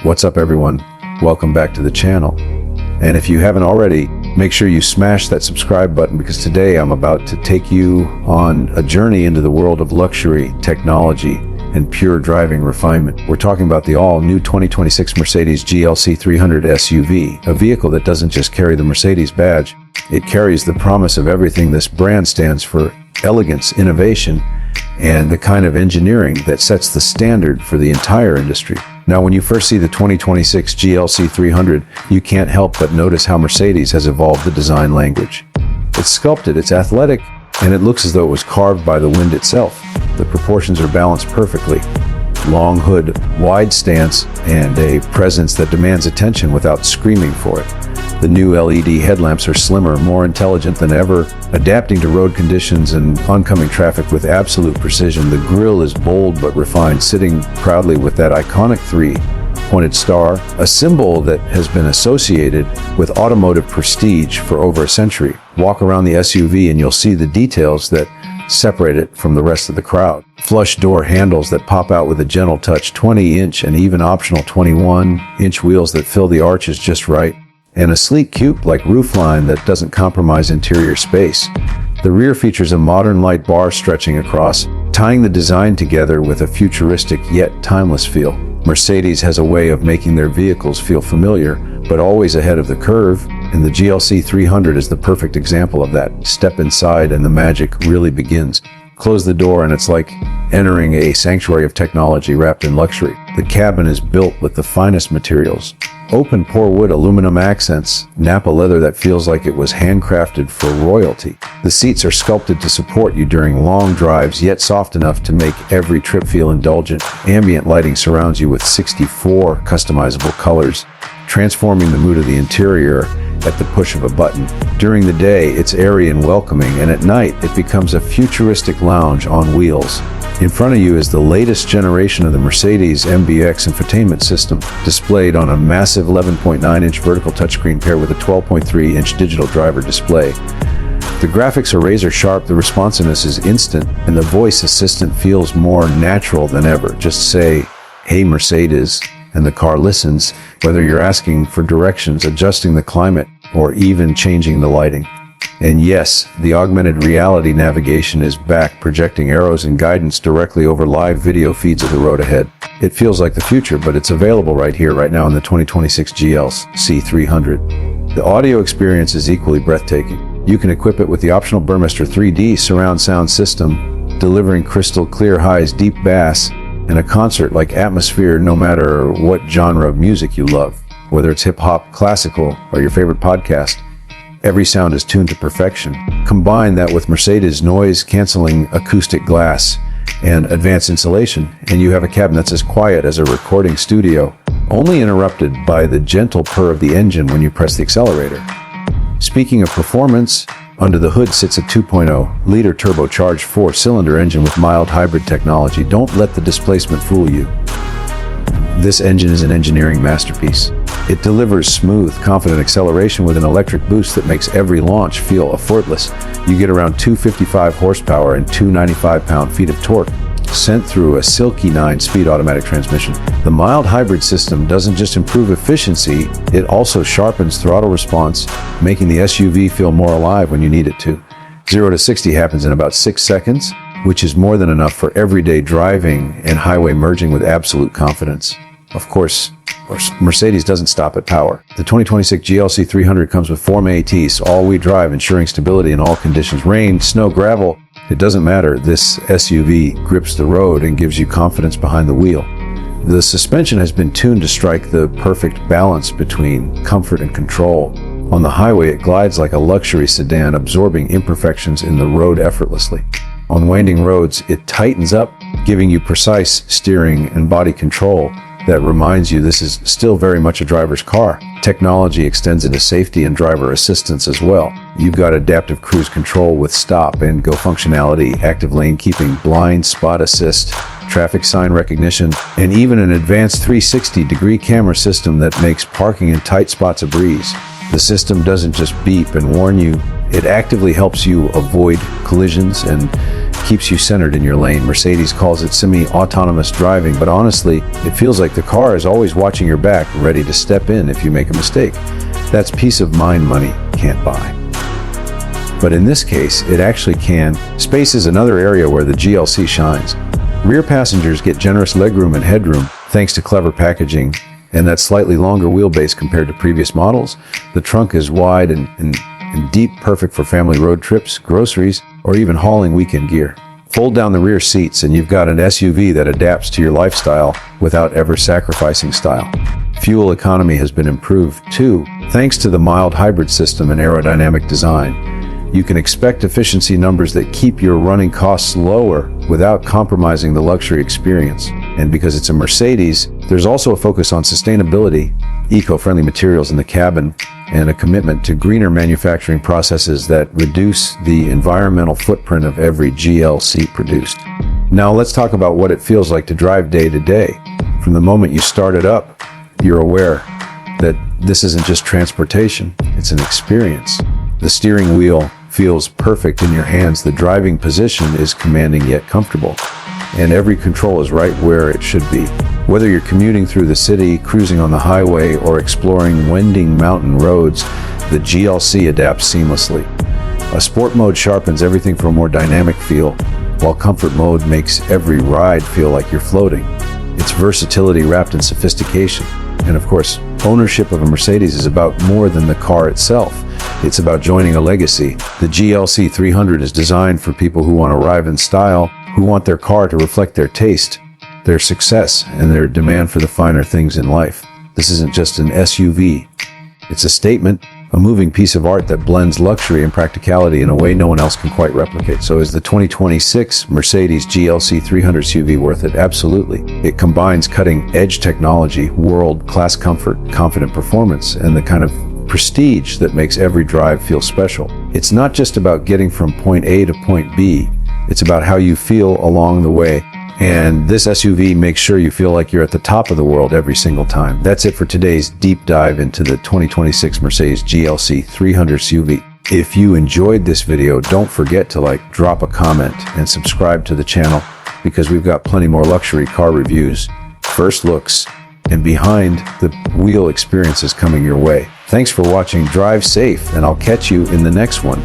What's up, everyone? Welcome back to the channel. And if you haven't already, make sure you smash that subscribe button, because today I'm about to take you on a journey into the world of luxury, technology, and pure driving refinement. We're talking about the all-new 2026 Mercedes GLC 300 SUV, a vehicle that doesn't just carry the Mercedes badge, it carries the promise of everything this brand stands for: elegance, innovation, and the kind of engineering that sets the standard for the entire industry. Now, when you first see the 2026 GLC 300, you can't help but notice how Mercedes has evolved the design language. It's sculpted, it's athletic, and it looks as though it was carved by the wind itself. The proportions are balanced perfectly. Long hood, wide stance, and a presence that demands attention without screaming for it. The new LED headlamps are slimmer, more intelligent than ever, adapting to road conditions and oncoming traffic with absolute precision. The grille is bold but refined, sitting proudly with that iconic three-pointed star, a symbol that has been associated with automotive prestige for over a century. Walk around the SUV and you'll see the details that separate it from the rest of the crowd. Flush door handles that pop out with a gentle touch, 20-inch and even optional 21-inch wheels that fill the arches just right, and a sleek coupe-like roofline that doesn't compromise interior space. The rear features a modern light bar stretching across, tying the design together with a futuristic yet timeless feel. Mercedes has a way of making their vehicles feel familiar, but always ahead of the curve, and the GLC 300 is the perfect example of that. Step inside and the magic really begins. Close the door and it's like entering a sanctuary of technology wrapped in luxury. The cabin is built with the finest materials. Open pore wood, aluminum accents, Napa leather that feels like it was handcrafted for royalty. The seats are sculpted to support you during long drives, yet soft enough to make every trip feel indulgent. Ambient lighting surrounds you with 64 customizable colors, transforming the mood of the interior at the push of a button. During the day, it's airy and welcoming, and at night, it becomes a futuristic lounge on wheels. In front of you is the latest generation of the Mercedes MBUX infotainment system, displayed on a massive 11.9-inch vertical touchscreen paired with a 12.3-inch digital driver display. The graphics are razor sharp, the responsiveness is instant, and the voice assistant feels more natural than ever. Just say, "Hey Mercedes," and the car listens, whether you're asking for directions, adjusting the climate, or even changing the lighting. And yes, the augmented reality navigation is back, projecting arrows and guidance directly over live video feeds of the road ahead. It feels like the future, but it's available right here, right now in the 2026 GLC 300. The audio experience is equally breathtaking. You can equip it with the optional Burmester 3D surround sound system, delivering crystal clear highs, deep bass, and a concert-like atmosphere no matter what genre of music you love. Whether it's hip-hop, classical, or your favorite podcast, every sound is tuned to perfection. Combine that with Mercedes noise-canceling acoustic glass and advanced insulation, and you have a cabin that's as quiet as a recording studio, only interrupted by the gentle purr of the engine when you press the accelerator. Speaking of performance, under the hood sits a 2.0-liter turbocharged four-cylinder engine with mild hybrid technology. Don't let the displacement fool you. This engine is an engineering masterpiece. It delivers smooth, confident acceleration with an electric boost that makes every launch feel effortless. You get around 255 horsepower and 295 pound-feet of torque, sent through a silky 9-speed automatic transmission. The mild hybrid system doesn't just improve efficiency, it also sharpens throttle response, making the SUV feel more alive when you need it to. 0 to 60 happens in about 6 seconds, which is more than enough for everyday driving and highway merging with absolute confidence. Of course, Mercedes doesn't stop at power. The 2026 GLC 300 comes with Form ATs, all-wheel drive, ensuring stability in all conditions. Rain, snow, gravel, it doesn't matter. This SUV grips the road and gives you confidence behind the wheel. The suspension has been tuned to strike the perfect balance between comfort and control. On the highway, it glides like a luxury sedan, absorbing imperfections in the road effortlessly. On winding roads, it tightens up, giving you precise steering and body control that reminds you this is still very much a driver's car. Technology extends into safety and driver assistance as well. You've got adaptive cruise control with stop and go functionality, active lane keeping, blind spot assist, traffic sign recognition, and even an advanced 360-degree camera system that makes parking in tight spots a breeze. The system doesn't just beep and warn you, It actively helps you avoid collisions and keeps you centered in your lane. Mercedes calls it semi-autonomous driving, but honestly, it feels like the car is always watching your back, ready to step in if you make a mistake. That's peace of mind money can't buy. But in this case, it actually can. Space is another area where the GLC shines. Rear passengers get generous legroom and headroom thanks to clever packaging and that slightly longer wheelbase compared to previous models. The trunk is wide and deep, perfect for family road trips, groceries, or even hauling weekend gear. Fold down the rear seats and you've got an SUV that adapts to your lifestyle without ever sacrificing style. Fuel economy has been improved too, thanks to the mild hybrid system and aerodynamic design. You can expect efficiency numbers that keep your running costs lower without compromising the luxury experience. And because it's a Mercedes, there's also a focus on sustainability, eco-friendly materials in the cabin, and a commitment to greener manufacturing processes that reduce the environmental footprint of every GLC produced. Now let's talk about what it feels like to drive day to day. From the moment you start it up, you're aware that this isn't just transportation, it's an experience. The steering wheel feels perfect in your hands, the driving position is commanding yet comfortable, and every control is right where it should be. Whether you're commuting through the city, cruising on the highway, or exploring winding mountain roads, the GLC adapts seamlessly. A sport mode sharpens everything for a more dynamic feel, while comfort mode makes every ride feel like you're floating. It's versatility wrapped in sophistication. And of course, ownership of a Mercedes is about more than the car itself. It's about joining a legacy. The GLC 300 is designed for people who want to arrive in style, who want their car to reflect their taste, their success, and their demand for the finer things in life. This isn't just an SUV. It's a statement, a moving piece of art that blends luxury and practicality in a way no one else can quite replicate. So is the 2026 Mercedes GLC 300 SUV worth it? Absolutely. It combines cutting-edge technology, world-class comfort, confident performance, and the kind of prestige that makes every drive feel special. It's not just about getting from point A to point B. It's about how you feel along the way. And this SUV makes sure you feel like you're at the top of the world every single time. That's it for today's deep dive into the 2026 Mercedes GLC 300 SUV. If you enjoyed this video, don't forget to drop a comment, and subscribe to the channel because we've got plenty more luxury car reviews, first looks, and behind the wheel experiences coming your way. Thanks for watching. Drive safe, and I'll catch you in the next one.